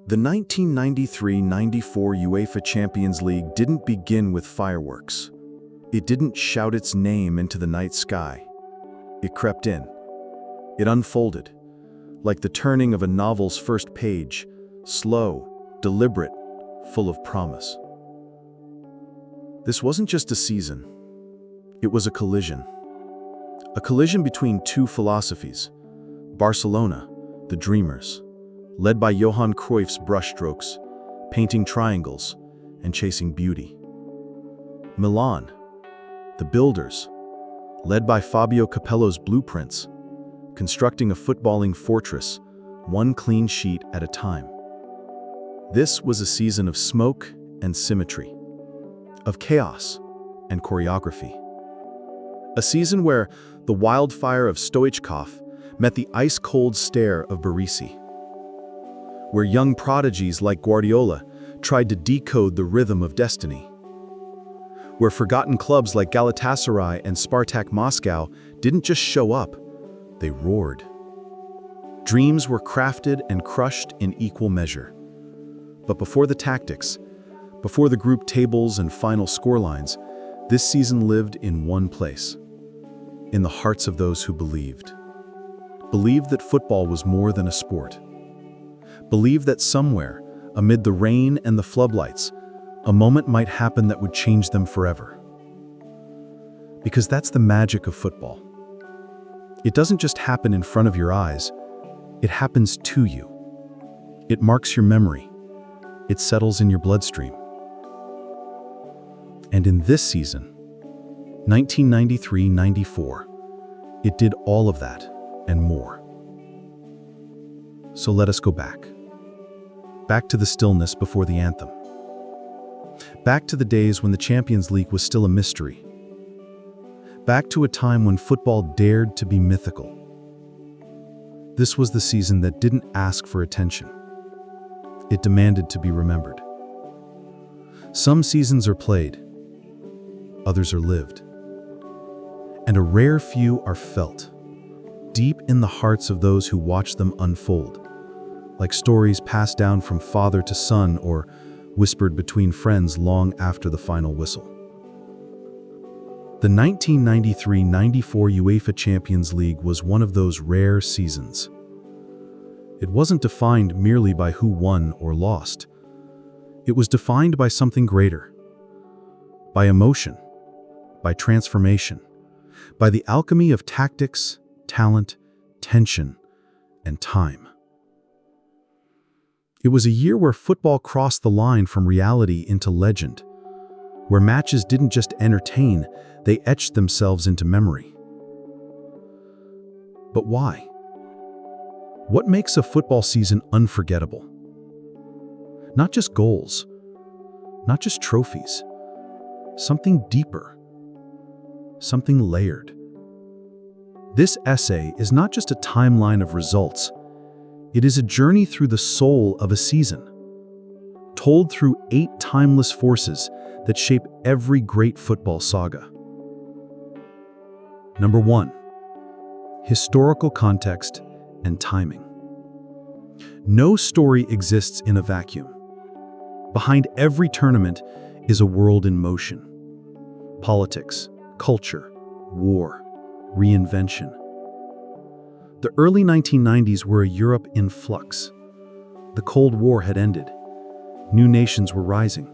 The 1993-94 UEFA Champions League didn't begin with fireworks. It didn't shout its name into the night sky. It crept in. It unfolded, like the turning of a novel's first page, slow, deliberate, full of promise. This wasn't just a season. It was a collision. A collision between two philosophies. Barcelona, the dreamers, led by Johan Cruyff's brushstrokes, painting triangles and chasing beauty. Milan, the builders, led by Fabio Capello's blueprints, constructing a footballing fortress, one clean sheet at a time. This was a season of smoke and symmetry, of chaos and choreography. A season where the wildfire of Stoichkov met the ice-cold stare of Barisi, where young prodigies like Guardiola tried to decode the rhythm of destiny, where forgotten clubs like Galatasaray and Spartak Moscow didn't just show up, they roared. Dreams were crafted and crushed in equal measure. But before the tactics, before the group tables and final scorelines, this season lived in one place, in the hearts of those who believed that football was more than a sport. Believed that somewhere, amid the rain and the floodlights, a moment might happen that would change them forever. Because that's the magic of football. It doesn't just happen in front of your eyes, it happens to you. It marks your memory. It settles in your bloodstream. And in this season, 1993-94, it did all of that and more. So let us go back. Back to the stillness before the anthem. Back to the days when the Champions League was still a mystery. Back to a time when football dared to be mythical. This was the season that didn't ask for attention. It demanded to be remembered. Some seasons are played, others are lived. And a rare few are felt, deep in the hearts of those who watch them unfold, like stories passed down from father to son or whispered between friends long after the final whistle. The 1993-94 UEFA Champions League was one of those rare seasons. It wasn't defined merely by who won or lost. It was defined by something greater, by emotion, by transformation, by the alchemy of tactics, talent, tension, and time. It was a year where football crossed the line from reality into legend, where matches didn't just entertain, they etched themselves into memory. But why? What makes a football season unforgettable? Not just goals, not just trophies, something deeper, something layered. This essay is not just a timeline of results. It is a journey through the soul of a season, told through 8 timeless forces that shape every great football saga. Number 1, historical context and timing. No story exists in a vacuum. Behind every tournament is a world in motion. Politics, culture, war, reinvention. The early 1990s were a Europe in flux. The Cold War had ended. New nations were rising.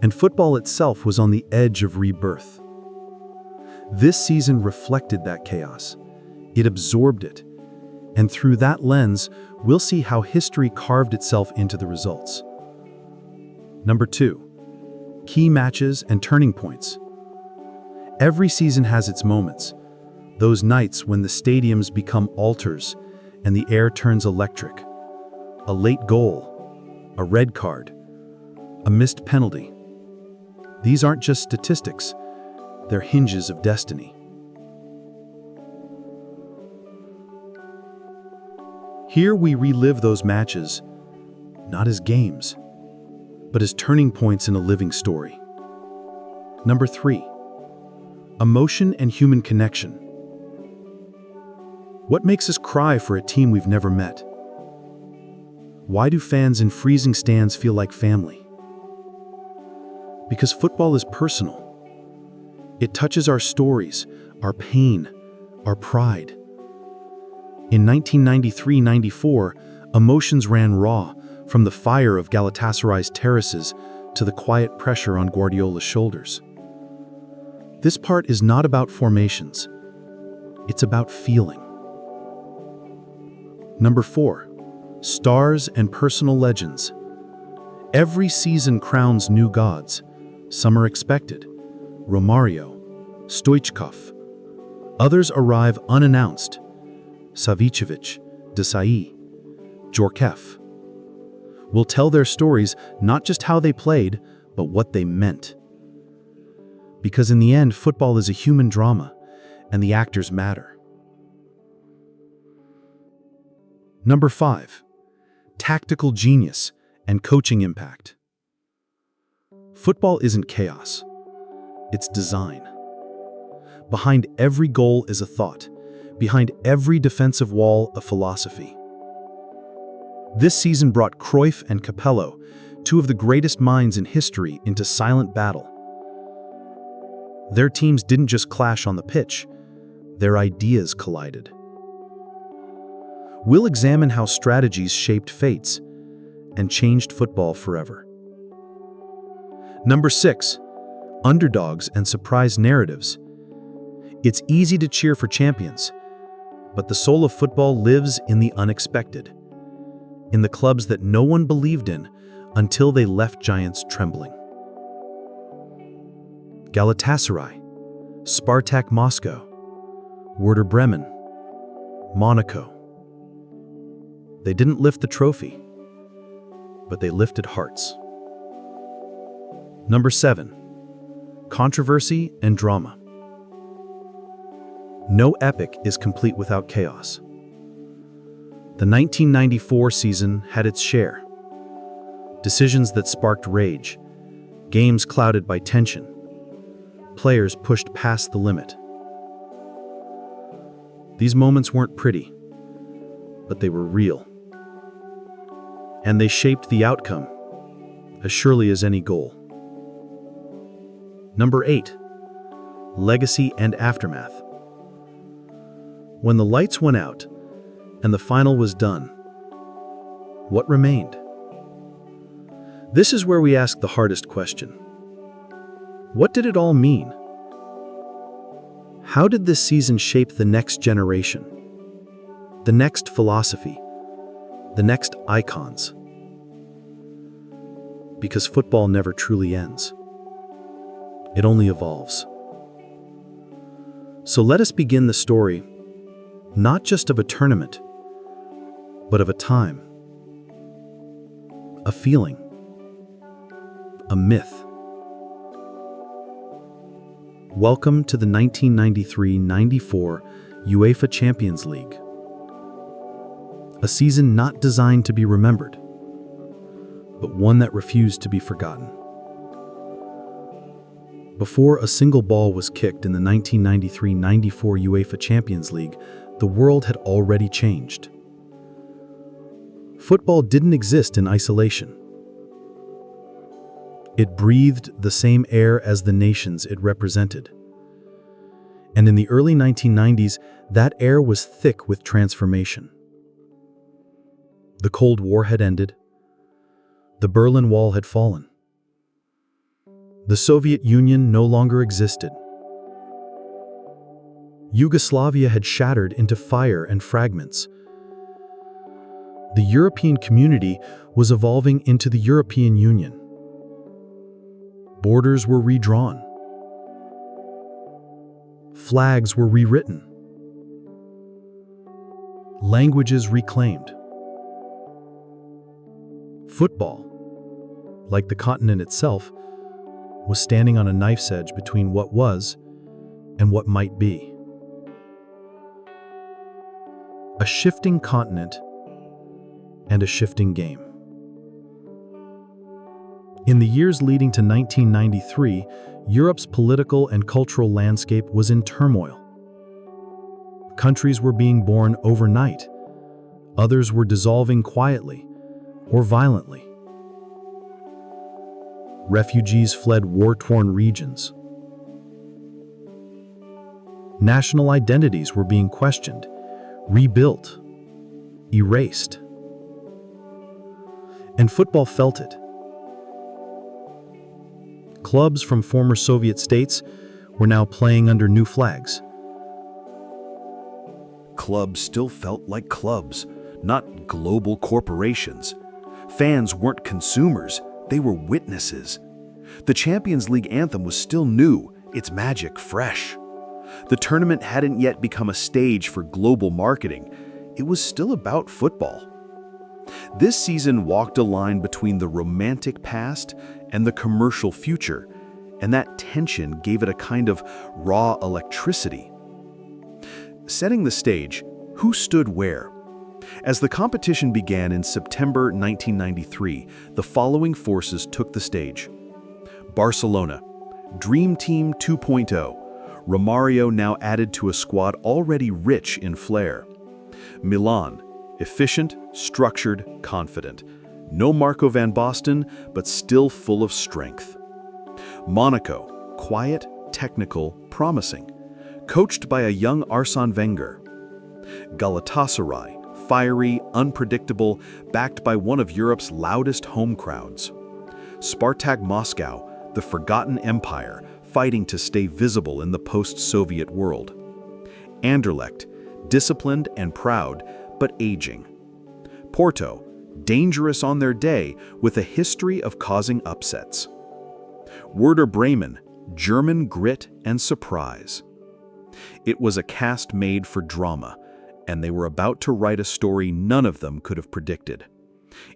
And football itself was on the edge of rebirth. This season reflected that chaos. It absorbed it. And through that lens, we'll see how history carved itself into the results. Number 2, key matches and turning points. Every season has its moments. Those nights when the stadiums become altars and the air turns electric. A late goal, a red card, a missed penalty. These aren't just statistics, they're hinges of destiny. Here we relive those matches, not as games, but as turning points in a living story. Number 3, emotion and human connection. What makes us cry for a team we've never met? Why do fans in freezing stands feel like family? Because football is personal. It touches our stories, our pain, our pride. In 1993-94, emotions ran raw, from the fire of Galatasaray's terraces to the quiet pressure on Guardiola's shoulders. This part is not about formations. It's about feeling. Number 4. Stars and personal legends. Every season crowns new gods. Some are expected. Romario, Stoichkov. Others arrive unannounced. Savicevic, Desailly, Cruyff. We'll tell their stories, not just how they played, but what they meant. Because in the end, football is a human drama, and the actors matter. Number 5. Tactical genius and coaching impact. Football isn't chaos. It's design. Behind every goal is a thought. Behind every defensive wall, a philosophy. This season brought Cruyff and Capello, two of the greatest minds in history, into silent battle. Their teams didn't just clash on the pitch, their ideas collided. We'll examine how strategies shaped fates and changed football forever. Number 6. Underdogs and surprise narratives. It's easy to cheer for champions, but the soul of football lives in the unexpected, in the clubs that no one believed in until they left giants trembling. Galatasaray, Spartak Moscow, Werder Bremen, Monaco. They didn't lift the trophy, but they lifted hearts. Number 7. Controversy and drama. No epic is complete without chaos. The 1994 season had its share. Decisions that sparked rage, games clouded by tension, players pushed past the limit. These moments weren't pretty, but they were real. And they shaped the outcome, as surely as any goal. Number 8. Legacy and aftermath. When the lights went out and the final was done, what remained? This is where we ask the hardest question. What did it all mean? How did this season shape the next generation, the next philosophy, the next icons? Because football never truly ends. It only evolves. So let us begin the story, not just of a tournament, but of a time, a feeling, a myth. Welcome to the 1993-94 UEFA Champions League. A season not designed to be remembered, but one that refused to be forgotten. Before a single ball was kicked in the 1993-94 UEFA Champions League, the world had already changed. Football didn't exist in isolation. It breathed the same air as the nations it represented. And in the early 1990s, that air was thick with transformation. The Cold War had ended. The Berlin Wall had fallen. The Soviet Union no longer existed. Yugoslavia had shattered into fire and fragments. The European community was evolving into the European Union. Borders were redrawn. Flags were rewritten. Languages reclaimed. Football, like the continent itself, was standing on a knife's edge between what was and what might be. A shifting continent and a shifting game. In the years leading to 1993, Europe's political and cultural landscape was in turmoil. Countries were being born overnight. Others were dissolving quietly, or violently. Refugees fled war-torn regions. National identities were being questioned, rebuilt, erased. And football felt it. Clubs from former Soviet states were now playing under new flags. Clubs still felt like clubs, not global corporations. Fans weren't consumers, they were witnesses. The Champions League anthem was still new, its magic fresh. The tournament hadn't yet become a stage for global marketing. It was still about football. This season walked a line between the romantic past and the commercial future, and that tension gave it a kind of raw electricity. Setting the stage, who stood where? As the competition began in September 1993, the following forces took the stage. Barcelona, Dream Team 2.0, Romario now added to a squad already rich in flair. Milan, efficient, structured, confident. No Marco van Basten, but still full of strength. Monaco, quiet, technical, promising. Coached by a young Arsene Wenger. Galatasaray, fiery, unpredictable, backed by one of Europe's loudest home crowds. Spartak Moscow, the forgotten empire, fighting to stay visible in the post-Soviet world. Anderlecht, disciplined and proud, but aging. Porto, dangerous on their day with a history of causing upsets. Werder Bremen, German grit and surprise. It was a cast made for drama, and they were about to write a story none of them could have predicted.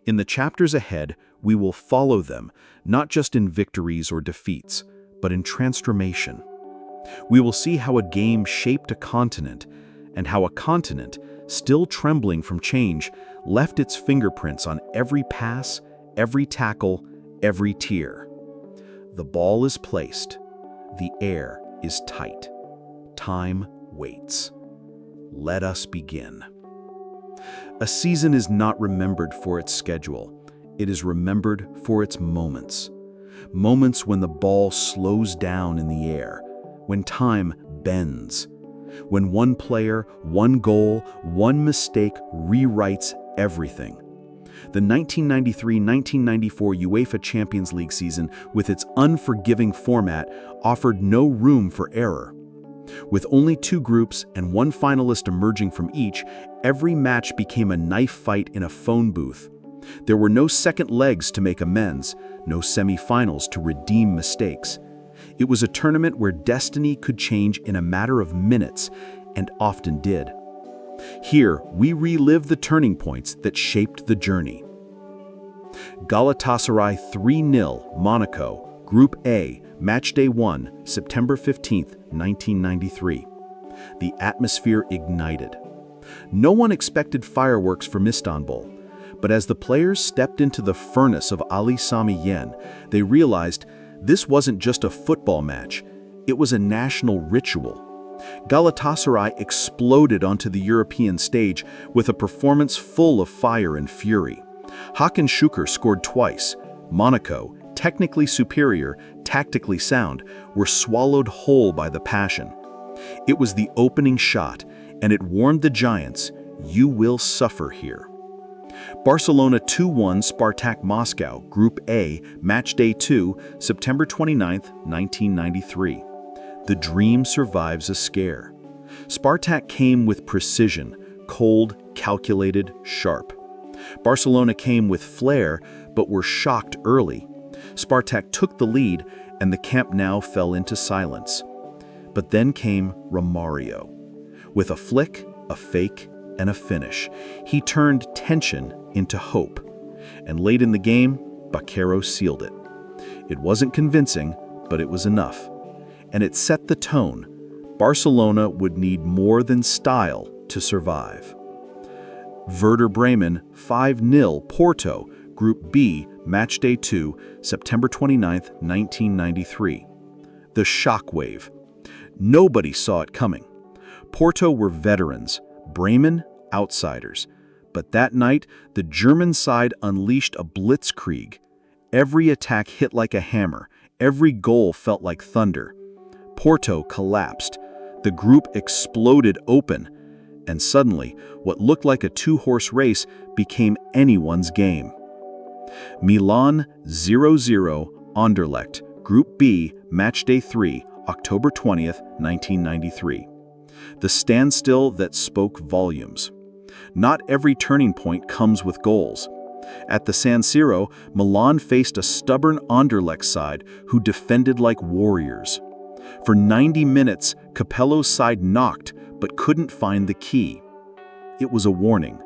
In the chapters ahead, we will follow them, not just in victories or defeats, but in transformation. We will see how a game shaped a continent, and how a continent, still trembling from change, left its fingerprints on every pass, every tackle, every tier. The ball is placed. The air is tight. Time waits. Let us begin. A season is not remembered for its schedule. It is remembered for its moments. Moments when the ball slows down in the air, when time bends, when one player, one goal, one mistake rewrites everything. The 1993-1994 UEFA Champions League season, with its unforgiving format, offered no room for error. With only 2 groups and 1 finalist emerging from each, every match became a knife fight in a phone booth. There were no second legs to make amends, no semi-finals to redeem mistakes. It was a tournament where destiny could change in a matter of minutes, and often did. Here, we relive the turning points that shaped the journey. Galatasaray 3-0, Monaco, Group A, Matchday 1, September 15, 1993. The atmosphere ignited. No one expected fireworks from Istanbul, but as the players stepped into the furnace of Ali Sami Yen, they realized this wasn't just a football match, it was a national ritual. Galatasaray exploded onto the European stage with a performance full of fire and fury. Hakan Şükür scored twice. Monaco, technically superior, tactically sound, were swallowed whole by the passion. It was the opening shot, and it warned the Giants, you will suffer here. Barcelona 2-1 Spartak Moscow, Group A, Matchday 2, September 29, 1993. The dream survives a scare. Spartak came with precision, cold, calculated, sharp. Barcelona came with flair, but were shocked early. Spartak took the lead, and the Camp Nou fell into silence. But then came Romario. With a flick, a fake, and a finish, he turned tension into hope. And late in the game, Baquero sealed it. It wasn't convincing, but it was enough. And it set the tone. Barcelona would need more than style to survive. Werder Bremen 5-0 Porto, Group B, Matchday 2, September 29, 1993. The shockwave. Nobody saw it coming. Porto were veterans, Bremen outsiders, But that night, the German side unleashed a blitzkrieg. Every attack hit like a hammer. Every goal felt like thunder. Porto collapsed. The group exploded open. And suddenly, what looked like a two-horse race became anyone's game. Milan 0-0, Anderlecht, Group B, Matchday 3, October 20th, 1993. The standstill that spoke volumes. Not every turning point comes with goals. At the San Siro, Milan faced a stubborn Anderlecht side who defended like warriors. For 90 minutes, Capello's side knocked but couldn't find the key. It was a warning.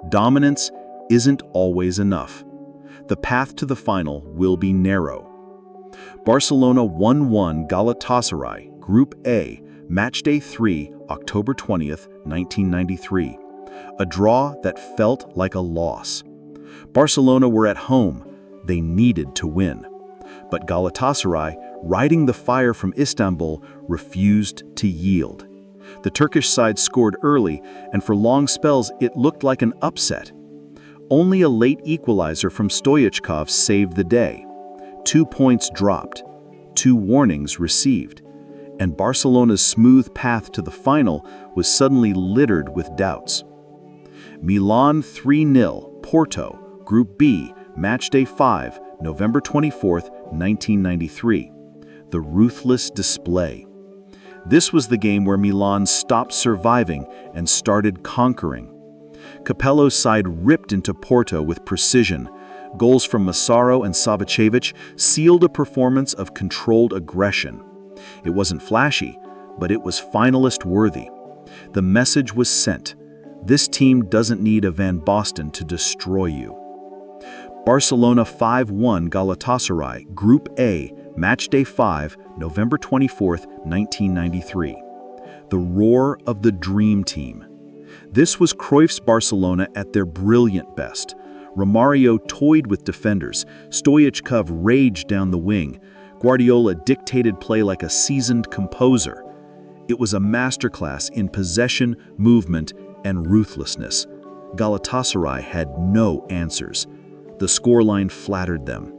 Dominance isn't always enough. The path to the final will be narrow. Barcelona 1-1 Galatasaray, Group A, Matchday 3, October 20th, 1993. A draw that felt like a loss. Barcelona were at home. They needed to win. But Galatasaray, riding the fire from Istanbul, refused to yield. The Turkish side scored early, and for long spells it looked like an upset. Only a late equalizer from Stoichkov saved the day. 2 points dropped, 2 warnings received, and Barcelona's smooth path to the final was suddenly littered with doubts. Milan 3-0, Porto, Group B, Matchday 5, November 24th, 1993. The ruthless display. This was the game where Milan stopped surviving and started conquering. Capello's side ripped into Porto with precision. Goals from Massaro and Savicevic sealed a performance of controlled aggression. It wasn't flashy, but it was finalist-worthy. The message was sent. This team doesn't need a Van Basten to destroy you. Barcelona 5-1 Galatasaray, Group A, Matchday 5, November 24th, 1993. The roar of the dream team. This was Cruyff's Barcelona at their brilliant best. Romario toyed with defenders. Stoichkov raged down the wing. Guardiola dictated play like a seasoned composer. It was a masterclass in possession, movement, and ruthlessness. Galatasaray had no answers. The scoreline flattered them.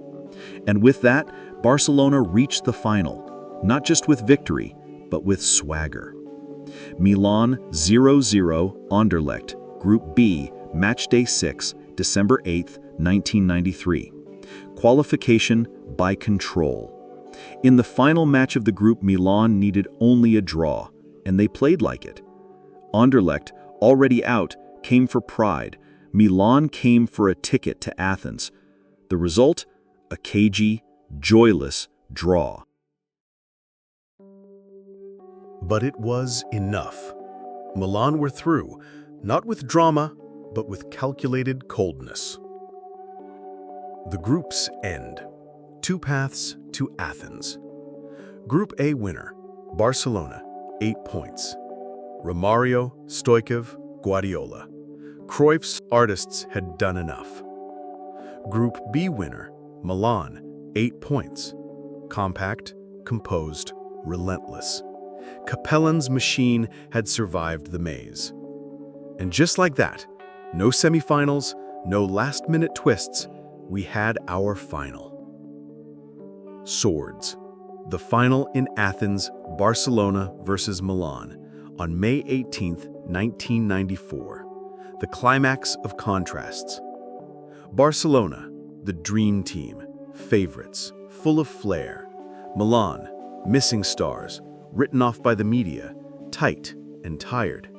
And with that, Barcelona reached the final, not just with victory, but with swagger. Milan 0-0 Anderlecht, Group B, Matchday 6, December 8, 1993. Qualification by control. In the final match of the group, Milan needed only a draw, and they played like it. Anderlecht, already out, came for pride. Milan came for a ticket to Athens. The result? A cagey, joyless draw. But it was enough. Milan were through, not with drama, but with calculated coldness. The group's end. 2 paths to Athens. Group A winner, Barcelona, 8 points. Romario, Stoichkov, Guardiola. Cruyff's artists had done enough. Group B winner, Milan, 8 points. Compact, composed, relentless. Capellan's machine had survived the maze. And just like that, no semifinals, no last-minute twists, we had our final. Swords. The final in Athens, Barcelona versus Milan, on May 18, 1994. The climax of contrasts. Barcelona, the dream team, favorites, full of flair. Milan, missing stars, written off by the media, tight and tired.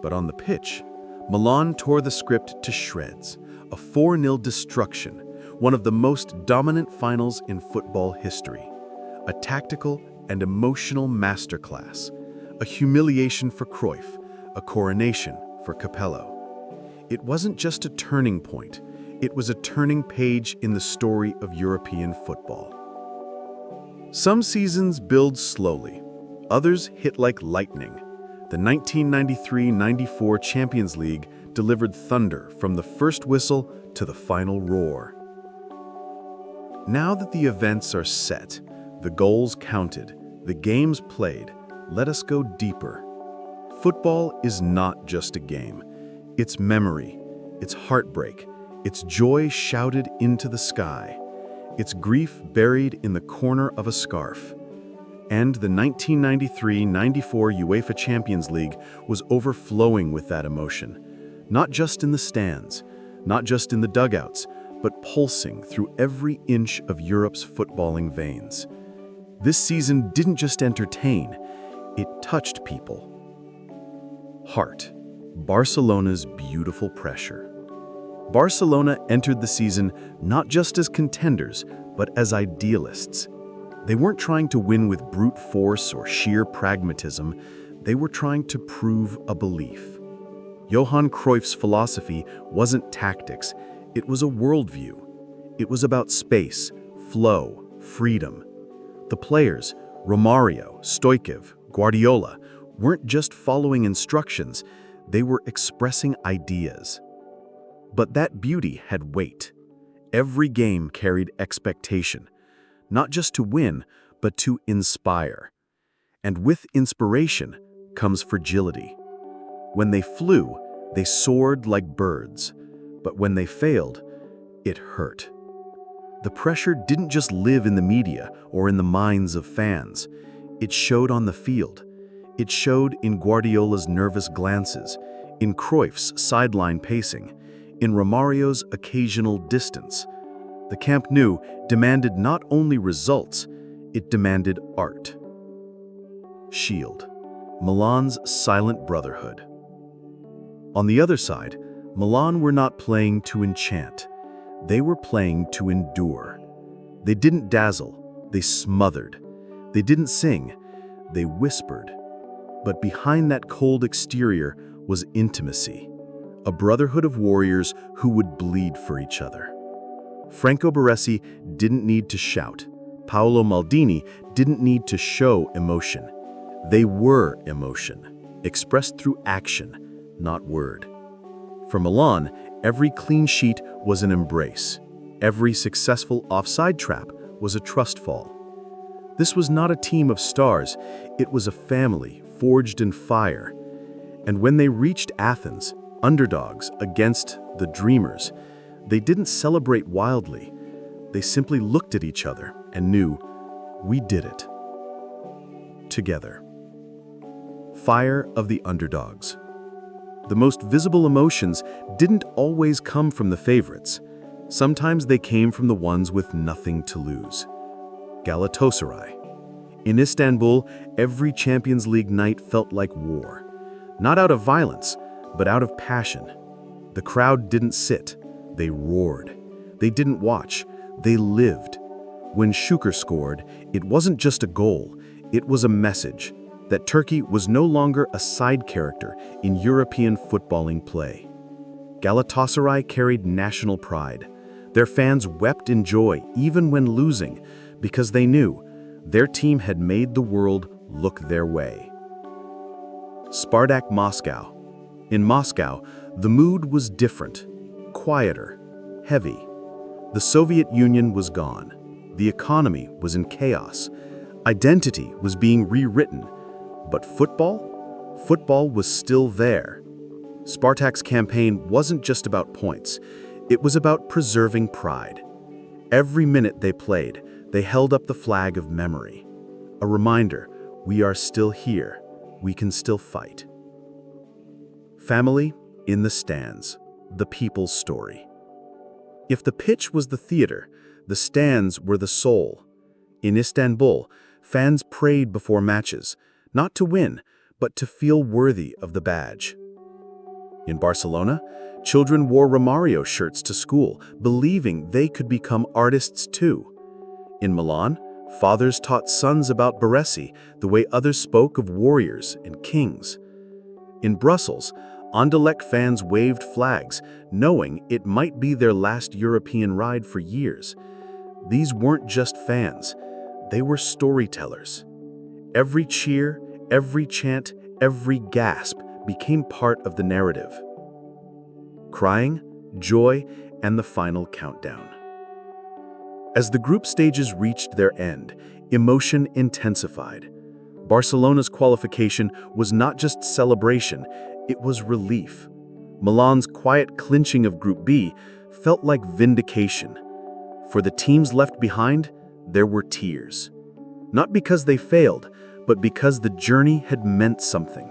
But on the pitch, Milan tore the script to shreds, a 4-0 destruction, one of the most dominant finals in football history. A tactical and emotional masterclass, a humiliation for Cruyff, a coronation for Capello. It wasn't just a turning point, it was a turning page in the story of European football. Some seasons build slowly, others hit like lightning. The 1993-94 Champions League delivered thunder from the first whistle to the final roar. Now that the events are set, the goals counted, the games played, let us go deeper. Football is not just a game. It's memory, its heartbreak, its joy shouted into the sky, its grief buried in the corner of a scarf. And the 1993-94 UEFA Champions League was overflowing with that emotion, not just in the stands, not just in the dugouts, but pulsing through every inch of Europe's footballing veins. This season didn't just entertain, it touched people. Heart, Barcelona's beautiful pressure. Barcelona entered the season not just as contenders, but as idealists. They weren't trying to win with brute force or sheer pragmatism, they were trying to prove a belief. Johan Cruyff's philosophy wasn't tactics, it was a worldview. It was about space, flow, freedom. The players, Romario, Stoichkov, Guardiola, weren't just following instructions, they were expressing ideas. But that beauty had weight. Every game carried expectation, not just to win, but to inspire. And with inspiration comes fragility. When they flew, they soared like birds, but when they failed, it hurt. The pressure didn't just live in the media or in the minds of fans. It showed on the field. It showed in Guardiola's nervous glances, in Cruyff's sideline pacing, in Romario's occasional distance. The Camp Nou demanded not only results, it demanded art. Shield, Milan's silent brotherhood. On the other side, Milan were not playing to enchant. They were playing to endure. They didn't dazzle, they smothered. They didn't sing, they whispered. But behind that cold exterior was intimacy, a brotherhood of warriors who would bleed for each other. Franco Baresi didn't need to shout. Paolo Maldini didn't need to show emotion. They were emotion, expressed through action, not word. For Milan, every clean sheet was an embrace. Every successful offside trap was a trust fall. This was not a team of stars, it was a family forged in fire. And when they reached Athens, underdogs against the dreamers, they didn't celebrate wildly. They simply looked at each other and knew, we did it. Together. Fire of the underdogs. The most visible emotions didn't always come from the favorites. Sometimes they came from the ones with nothing to lose. Galatasaray. In Istanbul, every Champions League night felt like war. Not out of violence, but out of passion. The crowd didn't sit, they roared. They didn't watch, they lived. When Şükrü scored, it wasn't just a goal, it was a message that Turkey was no longer a side character in European footballing play. Galatasaray carried national pride. Their fans wept in joy even when losing, because they knew their team had made the world look their way. Spartak Moscow. In Moscow, the mood was different, quieter, heavy. The Soviet Union was gone. The economy was in chaos. Identity was being rewritten. But football? Football was still there. Spartak's campaign wasn't just about points. It was about preserving pride. Every minute they played, they held up the flag of memory. A reminder, we are still here. We can still fight. Family in the stands, the people's story. If the pitch was the theater, the stands were the soul. In Istanbul, fans prayed before matches, not to win, but to feel worthy of the badge. In Barcelona, children wore Romario shirts to school, believing they could become artists too. In Milan, fathers taught sons about Baresi the way others spoke of warriors and kings. In Brussels, Anderlecht fans waved flags, knowing it might be their last European ride for years. These weren't just fans, they were storytellers. Every cheer, every chant, every gasp became part of the narrative. Crying, joy, and the final countdown. As the group stages reached their end, emotion intensified. Barcelona's qualification was not just celebration, it was relief. Milan's quiet clinching of Group B felt like vindication. For the teams left behind, there were tears. Not because they failed, but because the journey had meant something.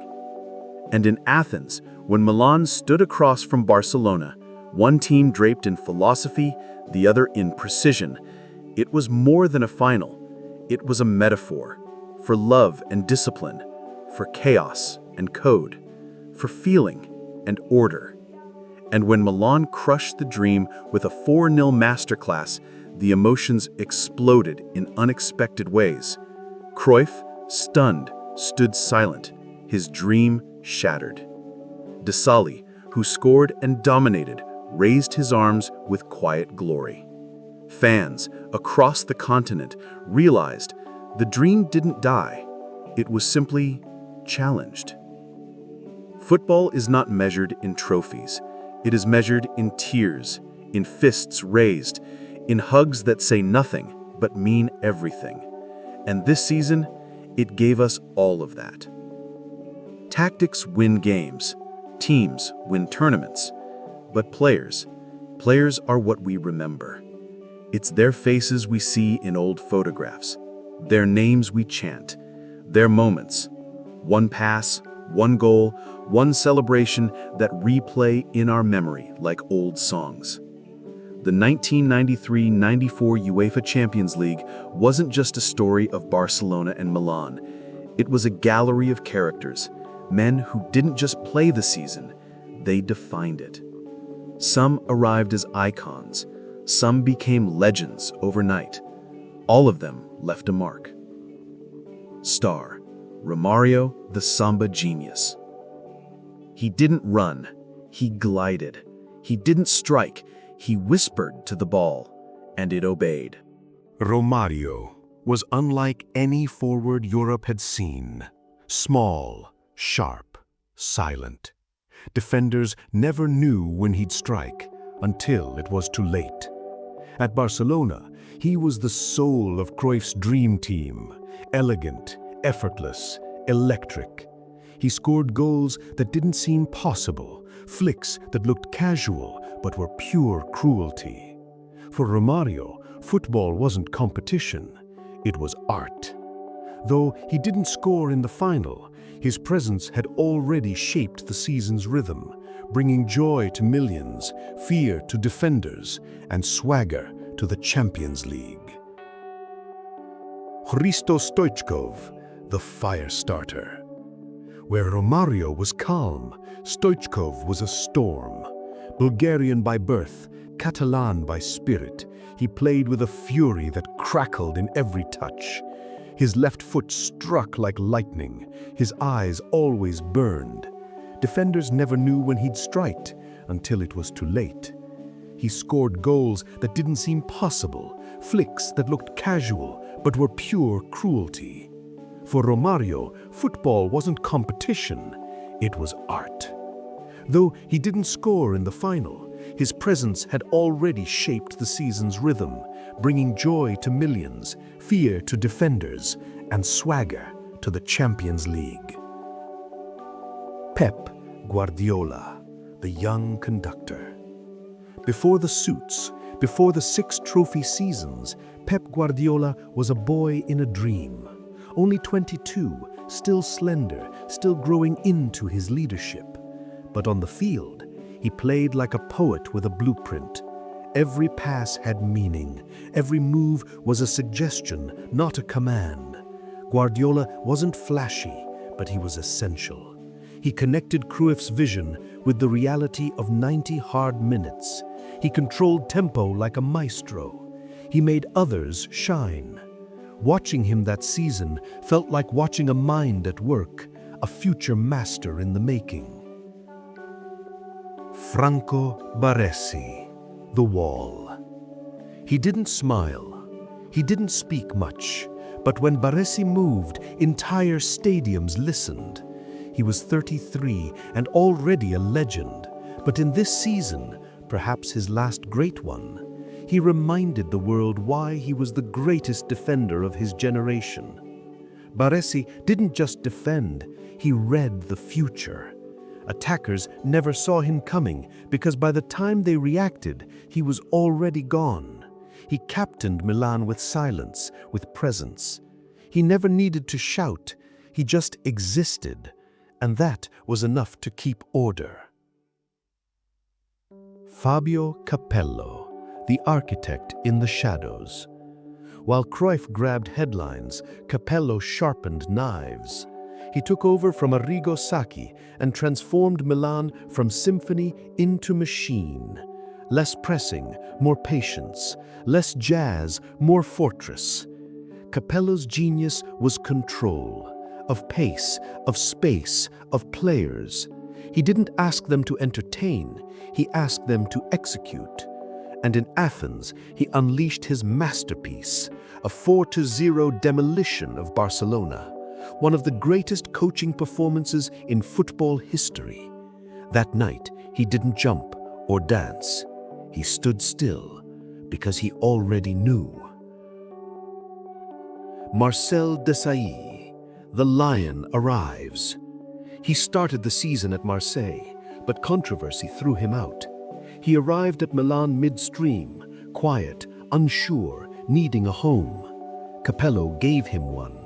And in Athens, when Milan stood across from Barcelona, one team draped in philosophy, the other in precision, it was more than a final. It was a metaphor for love and discipline, for chaos and code, for feeling and order. And when Milan crushed the dream with a 4-0 masterclass, the emotions exploded in unexpected ways. Cruyff, stunned, stood silent, his dream shattered. Desailly, who scored and dominated, raised his arms with quiet glory. Fans across the continent realized the dream didn't die, it was simply challenged. Football is not measured in trophies. It is measured in tears, in fists raised, in hugs that say nothing but mean everything. And this season, it gave us all of that. Tactics win games, teams win tournaments, but players are what we remember. It's their faces we see in old photographs, their names we chant, their moments. One pass, one goal, one celebration that replay in our memory like old songs. The 1993-94 UEFA Champions League wasn't just a story of Barcelona and Milan. It was a gallery of characters, men who didn't just play the season, they defined it. Some arrived as icons, some became legends overnight. All of them left a mark. Star, Romario, the Samba genius. He didn't run, he glided. He didn't strike, he whispered to the ball, and it obeyed. Romario was unlike any forward Europe had seen. Small, sharp, silent. Defenders never knew when he'd strike until it was too late. At Barcelona, he was the soul of Cruyff's dream team. Elegant, effortless, electric. He scored goals that didn't seem possible, flicks that looked casual but were pure cruelty. For Romario, football wasn't competition, it was art. Though he didn't score in the final, his presence had already shaped the season's rhythm, bringing joy to millions, fear to defenders, and swagger to the Champions League. Hristo Stoichkov, the fire starter. Where Romario was calm, Stoichkov was a storm. Bulgarian by birth, Catalan by spirit, he played with a fury that crackled in every touch. His left foot struck like lightning, his eyes always burned. Defenders never knew when he'd strike until it was too late. He scored goals that didn't seem possible, flicks that looked casual but were pure cruelty. For Romario, football wasn't competition, it was art. Though he didn't score in the final, his presence had already shaped the season's rhythm, bringing joy to millions, fear to defenders, and swagger to the Champions League. Pep Guardiola, the young conductor. Before the suits, before the 6 trophy seasons, Pep Guardiola was a boy in a dream. Only 22, still slender, still growing into his leadership. But on the field, he played like a poet with a blueprint. Every pass had meaning. Every move was a suggestion, not a command. Guardiola wasn't flashy, but he was essential. He connected Cruyff's vision with the reality of 90 hard minutes. He controlled tempo like a maestro. He made others shine. Watching him that season felt like watching a mind at work, a future master in the making. Franco Baresi, the wall. He didn't smile. He didn't speak much. But when Baresi moved, entire stadiums listened. He was 33 and already a legend. But in this season, perhaps his last great one, he reminded the world why he was the greatest defender of his generation. Baresi didn't just defend, he read the future. Attackers never saw him coming because by the time they reacted, he was already gone. He captained Milan with silence, with presence. He never needed to shout, he just existed, and that was enough to keep order. Fabio Capello, the architect in the shadows. While Cruyff grabbed headlines, Capello sharpened knives. He took over from Arrigo Sacchi and transformed Milan from symphony into machine. Less pressing, more patience. Less jazz, more fortress. Capello's genius was control, of pace, of space, of players. He didn't ask them to entertain, he asked them to execute. And in Athens, he unleashed his masterpiece, a 4-0 demolition of Barcelona, one of the greatest coaching performances in football history. That night, he didn't jump or dance. He stood still because he already knew. Marcel Desailly, the lion, arrives. He started the season at Marseille, but controversy threw him out. He arrived at Milan midstream, quiet, unsure, needing a home. Capello gave him one.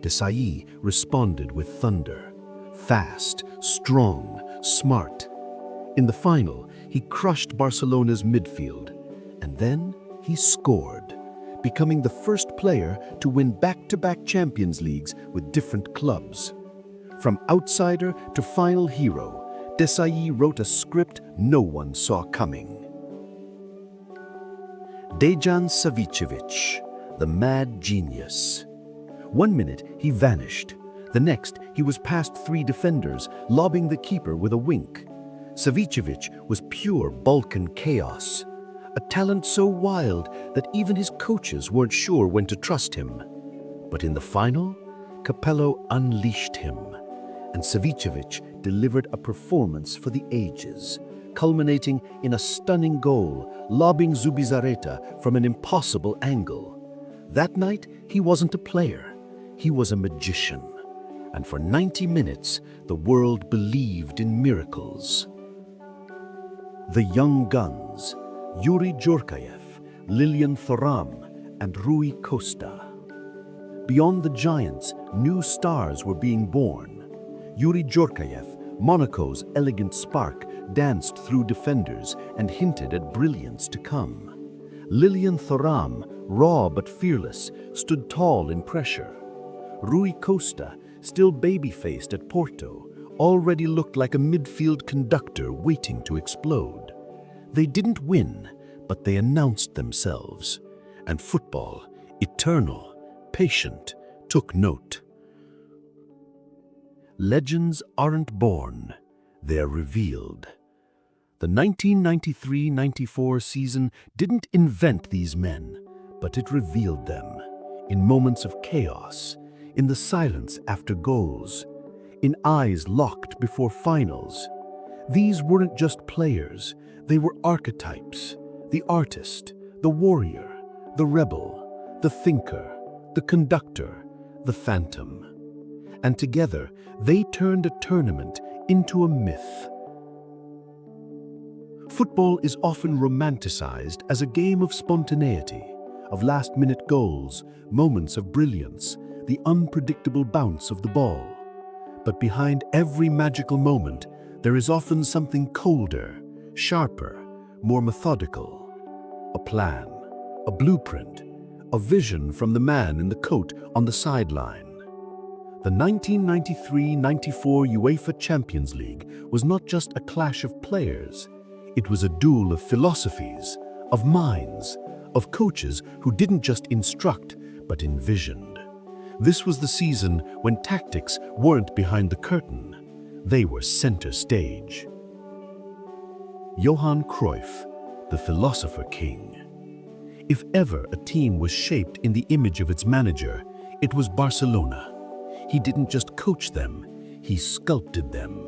Desailly responded with thunder. Fast, strong, smart. In the final, he crushed Barcelona's midfield. And then he scored, becoming the first player to win back-to-back Champions Leagues with different clubs. From outsider to final hero, Desailly wrote a script no one saw coming. Dejan Savicevic, the mad genius. 1 minute, he vanished. The next, he was past 3 defenders, lobbing the keeper with a wink. Savicevic was pure Balkan chaos. A talent so wild that even his coaches weren't sure when to trust him. But in the final, Capello unleashed him, and Savicevic delivered a performance for the ages, culminating in a stunning goal, lobbing Zubizarreta from an impossible angle. That night, he wasn't a player, he was a magician. And for 90 minutes, the world believed in miracles. The young guns, Yuri Djorkaeff, Lilian Thuram, and Rui Costa. Beyond the giants, new stars were being born. Yuri Djorkaeff, Monaco's elegant spark, danced through defenders and hinted at brilliance to come. Lilian Thuram, raw but fearless, stood tall in pressure. Rui Costa, still baby-faced at Porto, already looked like a midfield conductor waiting to explode. They didn't win, but they announced themselves. And football, eternal, patient, took note. Legends aren't born, they're revealed. The 1993-94 season didn't invent these men, but it revealed them, in moments of chaos, in the silence after goals, in eyes locked before finals. These weren't just players, they were archetypes, the artist, the warrior, the rebel, the thinker, the conductor, the phantom. And together, they turned a tournament into a myth. Football is often romanticized as a game of spontaneity, of last-minute goals, moments of brilliance, the unpredictable bounce of the ball. But behind every magical moment, there is often something colder, sharper, more methodical. A plan, a blueprint, a vision from the man in the coat on the sideline. The 1993-94 UEFA Champions League was not just a clash of players. It was a duel of philosophies, of minds, of coaches who didn't just instruct, but envisioned. This was the season when tactics weren't behind the curtain. They were center stage. Johan Cruyff, the philosopher king. If ever a team was shaped in the image of its manager, it was Barcelona. He didn't just coach them, he sculpted them.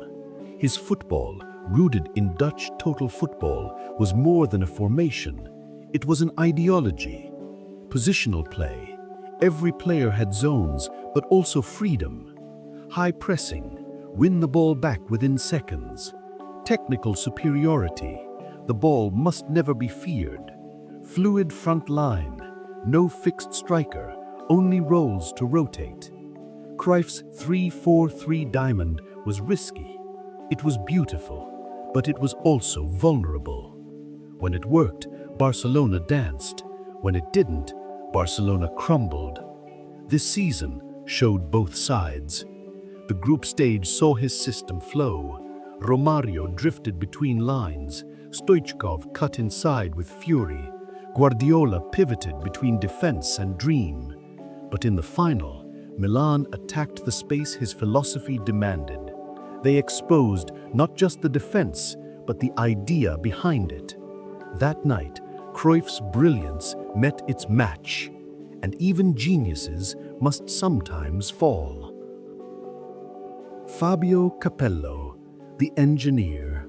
His football, rooted in Dutch total football, was more than a formation. It was an ideology. Positional play. Every player had zones, but also freedom. High pressing, Win the ball back within seconds. Technical superiority. The ball must never be feared. Fluid front line. No fixed striker, only roles to rotate. Cruyff's 3-4-3 diamond was risky. It was beautiful, but it was also vulnerable. When it worked, Barcelona danced. When it didn't, Barcelona crumbled. This season showed both sides. The group stage saw his system flow. Romario drifted between lines. Stoichkov cut inside with fury. Guardiola pivoted between defense and dream. But in the final, Milan attacked the space his philosophy demanded. They exposed not just the defense, but the idea behind it. That night, Cruyff's brilliance met its match, and even geniuses must sometimes fall. Fabio Capello, the engineer.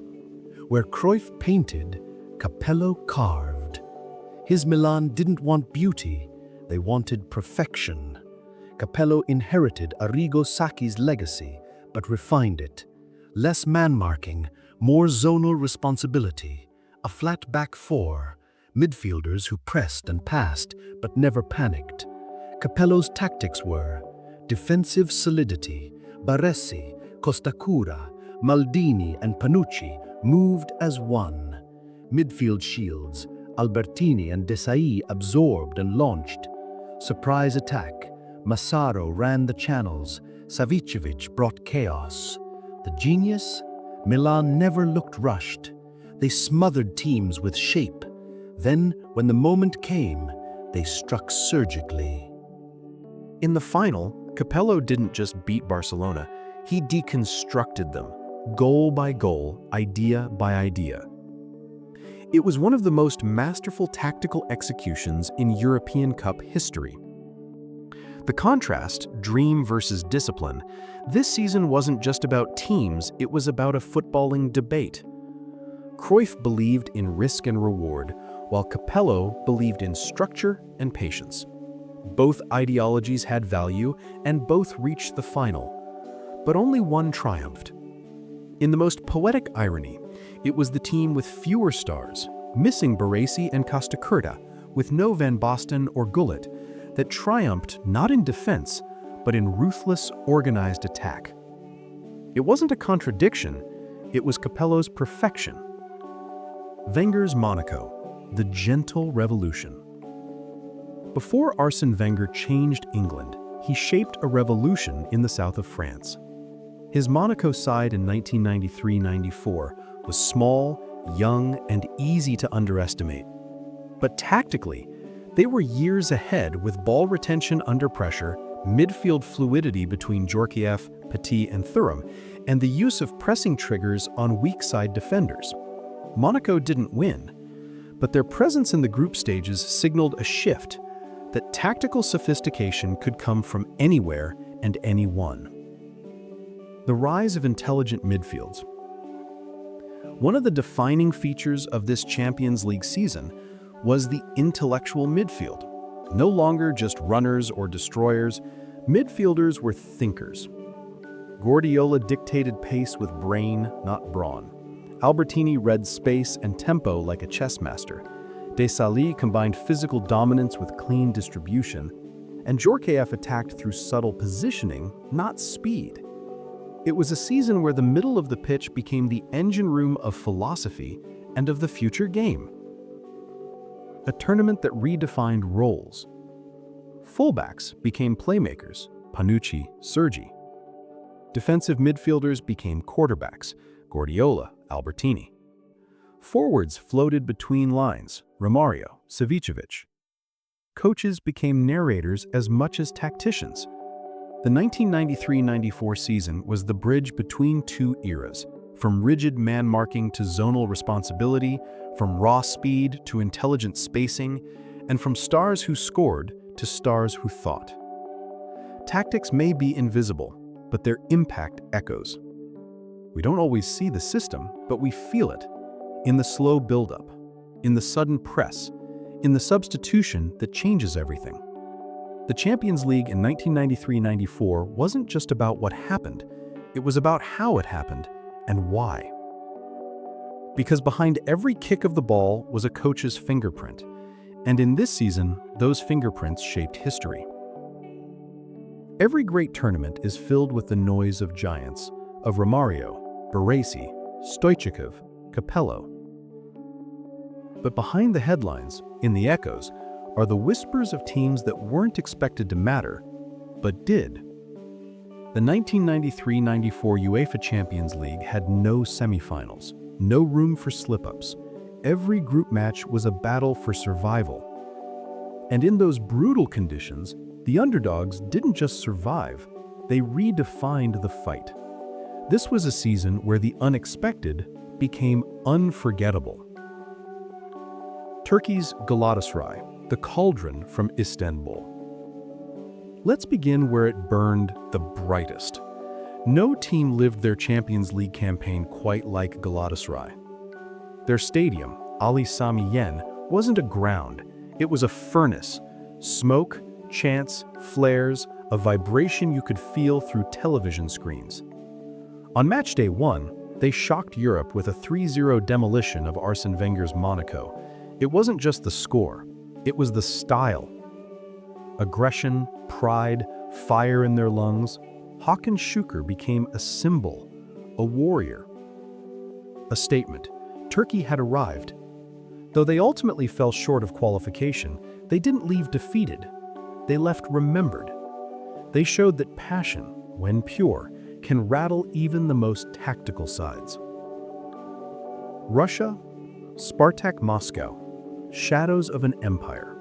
Where Cruyff painted, Capello carved. His Milan didn't want beauty, they wanted perfection. Capello inherited Arrigo Sacchi's legacy, but refined it. Less man-marking, more zonal responsibility, a flat back four, midfielders who pressed and passed but never panicked. Capello's tactics were defensive solidity. Baresi, Costacura, Maldini and Panucci moved as one. Midfield shields, Albertini and Desailly absorbed and launched. Surprise attack, Massaro ran the channels, Savicevic brought chaos. The genius? Milan never looked rushed. They smothered teams with shape. Then, when the moment came, they struck surgically. In the final, Capello didn't just beat Barcelona, he deconstructed them, goal by goal, idea by idea. It was one of the most masterful tactical executions in European Cup history. The contrast, dream versus discipline, this season wasn't just about teams, it was about a footballing debate. Cruyff believed in risk and reward, while Capello believed in structure and patience. Both ideologies had value, and both reached the final. But only one triumphed. In the most poetic irony, it was the team with fewer stars, missing Baresi and Costacurta, with no Van Basten or Gullit, that triumphed not in defense, but in ruthless, organized attack. It wasn't a contradiction, it was Capello's perfection. Wenger's Monaco, the gentle revolution. Before Arsène Wenger changed England, he shaped a revolution in the south of France. His Monaco side in 1993-94 was small, young, and easy to underestimate. But tactically, they were years ahead with ball retention under pressure, midfield fluidity between Djorkaeff, Petit, and Thuram, and the use of pressing triggers on weak side defenders. Monaco didn't win, but their presence in the group stages signaled a shift that tactical sophistication could come from anywhere and anyone. The rise of intelligent midfields. One of the defining features of this Champions League season was the intellectual midfield. No longer just runners or destroyers, midfielders were thinkers. Guardiola dictated pace with brain, not brawn. Albertini read space and tempo like a chess master. Desailly combined physical dominance with clean distribution, and Djorkaeff attacked through subtle positioning, not speed. It was a season where the middle of the pitch became the engine room of philosophy and of the future game. A tournament that redefined roles. Fullbacks became playmakers, Panucci, Sergi. Defensive midfielders became quarterbacks, Guardiola, Albertini. Forwards floated between lines, Romario, Savicevic. Coaches became narrators as much as tacticians. The 1993-94 season was the bridge between two eras, from rigid man-marking to zonal responsibility, from raw speed to intelligent spacing, and from stars who scored to stars who thought. Tactics may be invisible, but their impact echoes. We don't always see the system, but we feel it. In the slow build-up, in the sudden press, in the substitution that changes everything. The Champions League in 1993-94 wasn't just about what happened, It was about how it happened and why. Because behind every kick of the ball was a coach's fingerprint, and in this season, those fingerprints shaped history. Every great tournament is filled with the noise of giants, of Romario, Baresi, Stoichkov, Capello. But behind the headlines, in the echoes, are the whispers of teams that weren't expected to matter, but did. The 1993-94 UEFA Champions League had no semifinals, no room for slip-ups. Every group match was a battle for survival. And in those brutal conditions, the underdogs didn't just survive, they redefined the fight. This was a season where the unexpected became unforgettable. Turkey's Galatasaray, the cauldron from Istanbul. Let's begin where it burned the brightest. No team lived their Champions League campaign quite like Galatasaray. Their stadium, Ali Sami Yen, wasn't a ground, it was a furnace. Smoke, chants, flares, a vibration you could feel through television screens. On match day 1, they shocked Europe with a 3-0 demolition of Arsene Wenger's Monaco. It wasn't just the score, it was the style. Aggression, pride, fire in their lungs. Hakan Şükür became a symbol, a warrior. A statement. Turkey had arrived. Though they ultimately fell short of qualification, they didn't leave defeated. They left remembered. They showed that passion, when pure, can rattle even the most tactical sides. Russia, Spartak Moscow, shadows of an empire.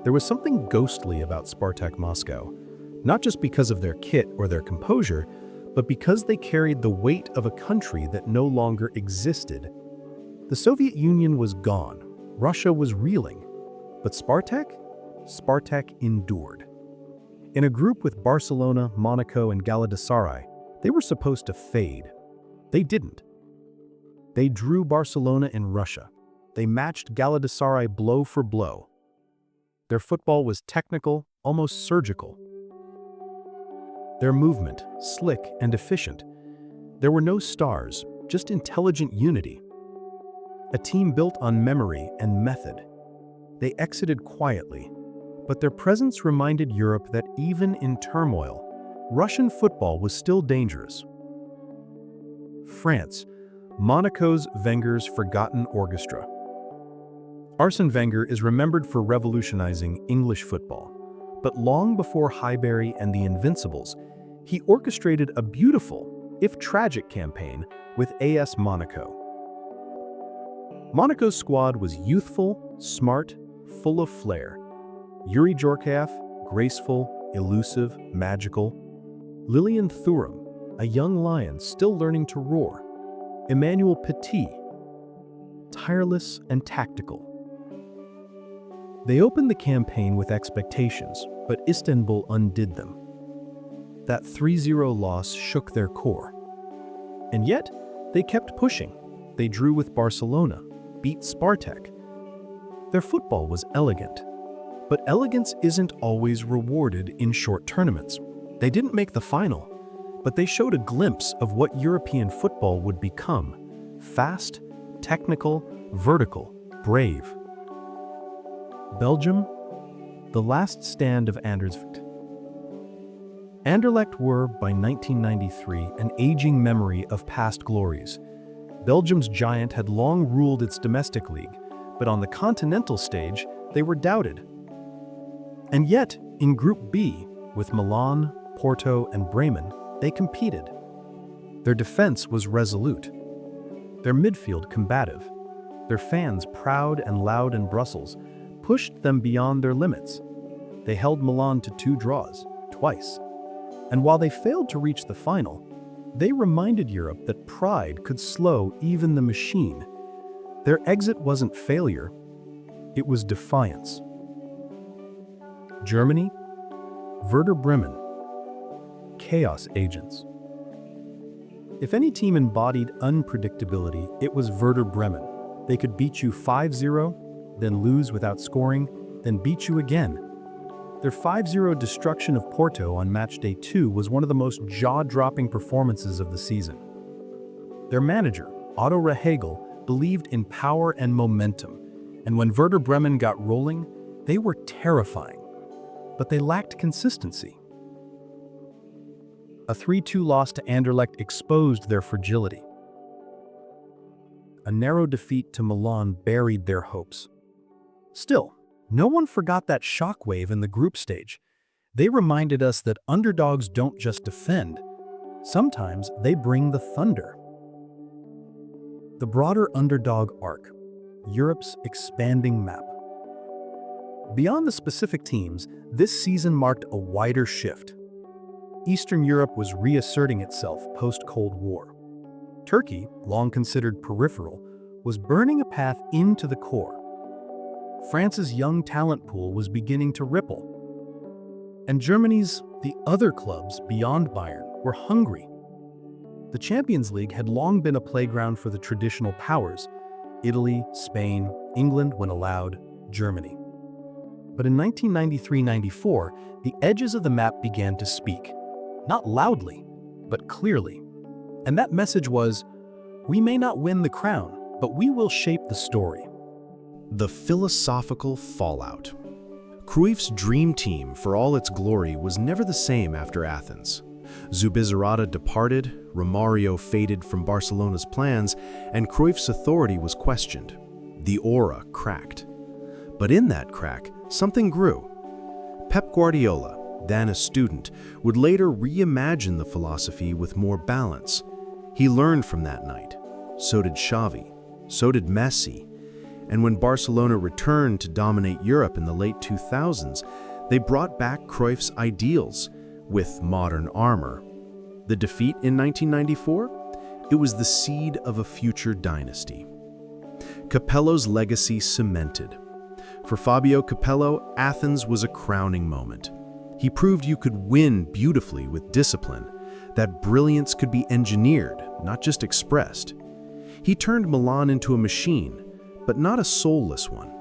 There was something ghostly about Spartak Moscow, not just because of their kit or their composure, but because they carried the weight of a country that no longer existed. The Soviet Union was gone, Russia was reeling, but Spartak endured. In a group with Barcelona, Monaco, and Galatasaray, they were supposed to fade. They didn't. They drew Barcelona in Russia. They matched Galatasaray blow for blow. Their football was technical, almost surgical. Their movement, slick and efficient. There were no stars, just intelligent unity. A team built on memory and method. They exited quietly, but their presence reminded Europe that even in turmoil, Russian football was still dangerous. France, Monaco's Wenger's forgotten orchestra. Arsene Wenger is remembered for revolutionizing English football, but long before Highbury and the Invincibles, he orchestrated a beautiful, if tragic, campaign with AS Monaco. Monaco's squad was youthful, smart, full of flair. Yuri Djorkaeff, graceful, elusive, magical. Lilian Thuram, a young lion still learning to roar. Emmanuel Petit, tireless and tactical. They opened the campaign with expectations, but Istanbul undid them. That 3-0 loss shook their core. And yet, they kept pushing. They drew with Barcelona, beat Spartak. Their football was elegant. But elegance isn't always rewarded in short tournaments. They didn't make the final, but they showed a glimpse of what European football would become. Fast, technical, vertical, brave. Belgium, the last stand of Anderlecht. Anderlecht were, by 1993, an aging memory of past glories. Belgium's giant had long ruled its domestic league, but on the continental stage, they were doubted. And yet, in Group B, with Milan, Porto, and Bremen, they competed. Their defense was resolute. Their midfield combative. Their fans proud and loud in Brussels, pushed them beyond their limits. They held Milan to 2 draws, twice. And while they failed to reach the final, they reminded Europe that pride could slow even the machine. Their exit wasn't failure, it was defiance. Germany, Werder Bremen, chaos agents. If any team embodied unpredictability, it was Werder Bremen. They could beat you 5-0, then lose without scoring, then beat you again. Their 5-0 destruction of Porto on matchday 2 was one of the most jaw-dropping performances of the season. Their manager, Otto Rehagel, believed in power and momentum, and when Werder Bremen got rolling, they were terrifying. But they lacked consistency. A 3-2 loss to Anderlecht exposed their fragility. A narrow defeat to Milan buried their hopes. Still, no one forgot that shockwave in the group stage. They reminded us that underdogs don't just defend. Sometimes they bring the thunder. The broader underdog arc, Europe's expanding map. Beyond the specific teams, this season marked a wider shift. Eastern Europe was reasserting itself post-Cold War. Turkey, long considered peripheral, was burning a path into the core. France's young talent pool was beginning to ripple. And Germany's, the other clubs beyond Bayern, were hungry. The Champions League had long been a playground for the traditional powers: Italy, Spain, England when allowed, Germany. But in 1993-94, the edges of the map began to speak. Not loudly, but clearly. And that message was, we may not win the crown, but we will shape the story. The philosophical fallout. Cruyff's dream team, for all its glory, was never the same after Athens. Zubizarreta departed, Romario faded from Barcelona's plans, and Cruyff's authority was questioned. The aura cracked. But in that crack, something grew. Pep Guardiola, then a student, would later reimagine the philosophy with more balance. He learned from that night. So did Xavi. So did Messi. And when Barcelona returned to dominate Europe in the late 2000s, they brought back Cruyff's ideals with modern armor. The defeat in 1994? It was the seed of a future dynasty. Capello's legacy cemented. For Fabio Capello, Athens was a crowning moment. He proved you could win beautifully with discipline, that brilliance could be engineered, not just expressed. He turned Milan into a machine, but not a soulless one.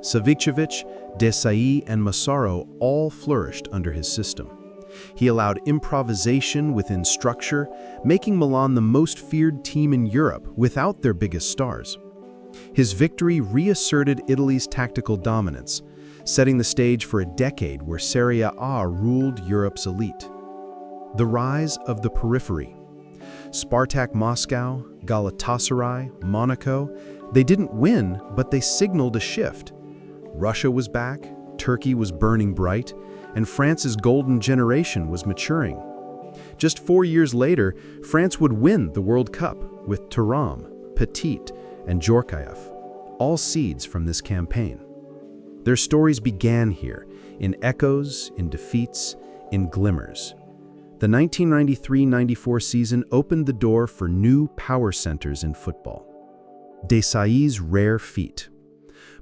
Savicevic, Desailly, and Massaro all flourished under his system. He allowed improvisation within structure, making Milan the most feared team in Europe without their biggest stars. His victory reasserted Italy's tactical dominance, setting the stage for a decade where Serie A ruled Europe's elite. The rise of the periphery. Spartak Moscow, Galatasaray, Monaco, they didn't win, but they signaled a shift. Russia was back, Turkey was burning bright, and France's golden generation was maturing. Just 4 years later, France would win the World Cup with Thuram, Petit, and Djorkaeff, all seeds from this campaign. Their stories began here, in echoes, in defeats, in glimmers. The 1993-94 season opened the door for new power centers in football. Desailly's rare feat.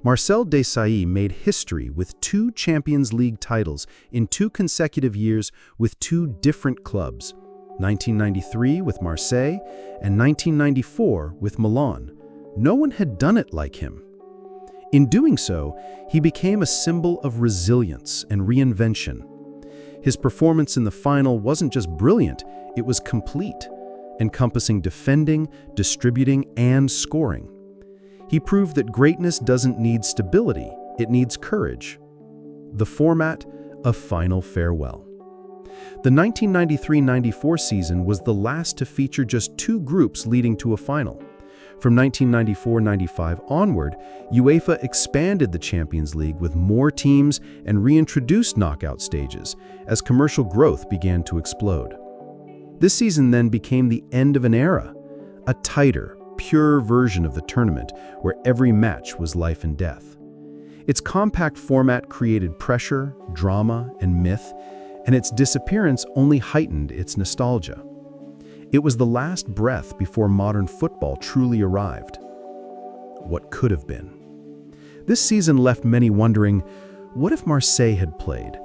Marcel Desailly made history with 2 Champions League titles in 2 consecutive years with 2 different clubs, 1993 with Marseille and 1994 with Milan. No one had done it like him. In doing so, he became a symbol of resilience and reinvention. His performance in the final wasn't just brilliant, it was complete, encompassing defending, distributing, and scoring. He proved that greatness doesn't need stability, it needs courage. The format, a final farewell. The 1993-94 season was the last to feature just 2 groups leading to a final. From 1994-95 onward, UEFA expanded the Champions League with more teams and reintroduced knockout stages as commercial growth began to explode. This season then became the end of an era, a tighter, pure version of the tournament where every match was life and death. Its compact format created pressure, drama, and myth, and its disappearance only heightened its nostalgia. It was the last breath before modern football truly arrived. What could have been? This season left many wondering, what if Marseille had played?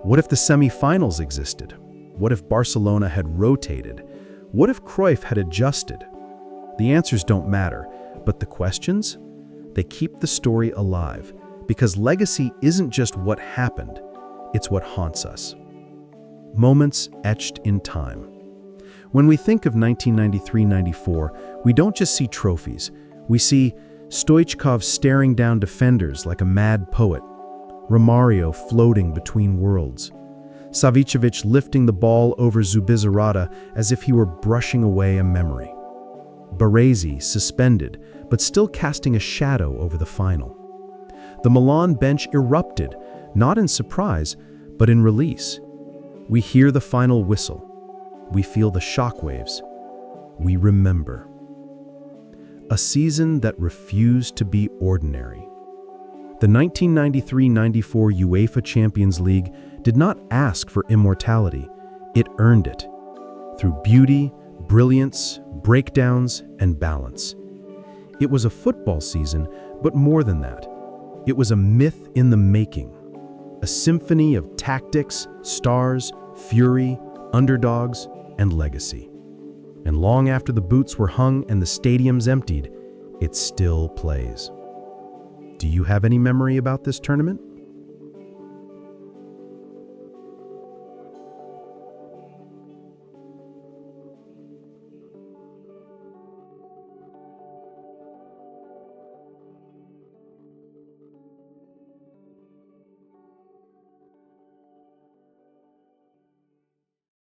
What if the semi-finals existed? What if Barcelona had rotated? What if Cruyff had adjusted? The answers don't matter, but the questions? They keep the story alive, because legacy isn't just what happened, It's what haunts us. Moments etched in time. When we think of 1993-94, we don't just see trophies. We see Stoichkov staring down defenders like a mad poet, Romario floating between worlds, Savicevic lifting the ball over Zubizarreta as if he were brushing away a memory, Baresi suspended but still casting a shadow over the final. The Milan bench erupted, not in surprise, but in release. We hear the final whistle. We feel the shockwaves. We remember. A season that refused to be ordinary. The 1993-94 UEFA Champions League did not ask for immortality. It earned it. Through beauty, brilliance, breakdowns, and balance. It was a football season, but more than that. It was a myth in the making. A symphony of tactics, stars, fury, underdogs, and legacy. And long after the boots were hung and the stadiums emptied, it still plays. Do you have any memory about this tournament?